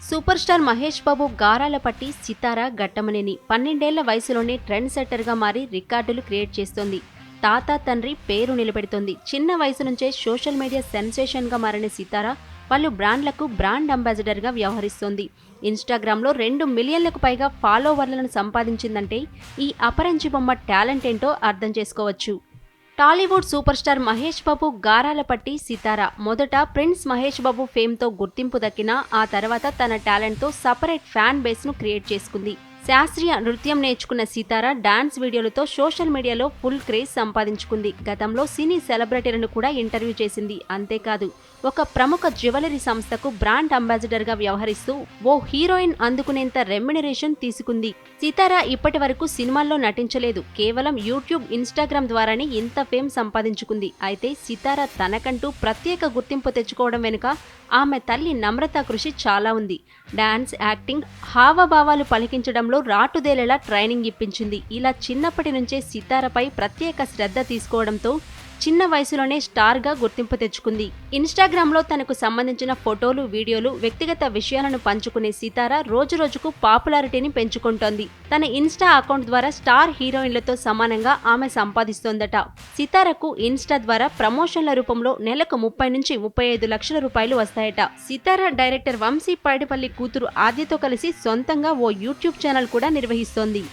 Super star Mahesh Babu గారాల పట్టి సితార గట్టమనేని 12 ఏళ్ల వయసులోనే ట్రెండ్ సెట్టర్గా మారి రికార్డులు క్రియేట్ చేస్తోంది. తాత తండ్రి పేరు నిలబెడుతోంది. చిన్న వయసు నుంచే సోషల్ మీడియా సెన్సేషన్గా మారిన సితార పలు బ్రాండ్లకు బ్రాండ్ అంబాసిడర్గా వ్యవహరిస్తోంది. ఇన్స్టాగ్రామ్లో 2 మిలియన్లకు పైగా ఫాలోవర్లను సంపాదించిందంటే ఈ అపరంజి బొమ్మ టాలెంట్ ఏంటో అర్థం చేసుకోవచ్చు. టాలీవుడ్ సూపర్ స్టార్ మహేష్ బాబు గారాల పట్టి సితార మొదట ప్రిన్స్ మహేష్ బాబు ఫేమ్తో గుర్తింపు దక్కినా ఆ తర్వాత తన టాలెంట్తో సపరేట్ ఫ్యాన్ బేస్ను క్రియేట్ చేసుకుంది. శాస్త్రీయ నృత్యం నేర్చుకున్న సితార డాన్స్ వీడియోలతో సోషల్ మీడియాలో ఫుల్ క్రేజ్ సంపాదించుకుంది. గతంలో సినీ సెలబ్రిటీలను కూడా ఇంటర్వ్యూ చేసింది. అంతేకాదు ఒక ప్రముఖ జ్యువెలరీ సంస్థకు బ్రాండ్ అంబాసిడర్గా వ్యవహరిస్తూ ఓ హీరోయిన్ అందుకునేంత రెమ్యునరేషన్ తీసుకుంది. సితార ఇప్పటి వరకు సినిమాల్లో నటించలేదు. కేవలం యూట్యూబ్, ఇన్స్టాగ్రామ్ ద్వారానే ఇంత ఫేమ్ సంపాదించుకుంది. అయితే సితార తనకంటూ ప్రత్యేక గుర్తింపు తెచ్చుకోవడం వెనుక ఆమె తల్లి నమ్రత కృషి చాలా ఉంది. డాన్స్, యాక్టింగ్, హావభావాలు పలికించడంలో రాటుదేలేలా ట్రైనింగ్ ఇప్పించింది. ఇలా చిన్నప్పటి నుంచే సితారపై ప్రత్యేక శ్రద్ధ తీసుకోవడంతో చిన్న వయసులోనే స్టార్గా గుర్తింపు తెచ్చుకుంది. ఇన్స్టాగ్రామ్లో తనకు సంబంధించిన ఫోటోలు, వీడియోలు, వ్యక్తిగత విషయాలను పంచుకునే సితార రోజురోజుకు పాపులారిటీని పెంచుకుంటోంది. తన ఇన్స్టా అకౌంట్ ద్వారా స్టార్ హీరోయిన్లతో సమానంగా ఆమె సంపాదిస్తోందట. సితారకు ఇన్స్టా ద్వారా ప్రమోషన్ల రూపంలో నెలకు 30 నుంచి 35 లక్షల రూపాయలు వస్తాయట. సితార డైరెక్టర్ వంశీ పైడిపల్లి కూతురు ఆద్యతో కలిసి సొంతంగా ఓ యూట్యూబ్ ఛానల్ కూడా నిర్వహిస్తోంది.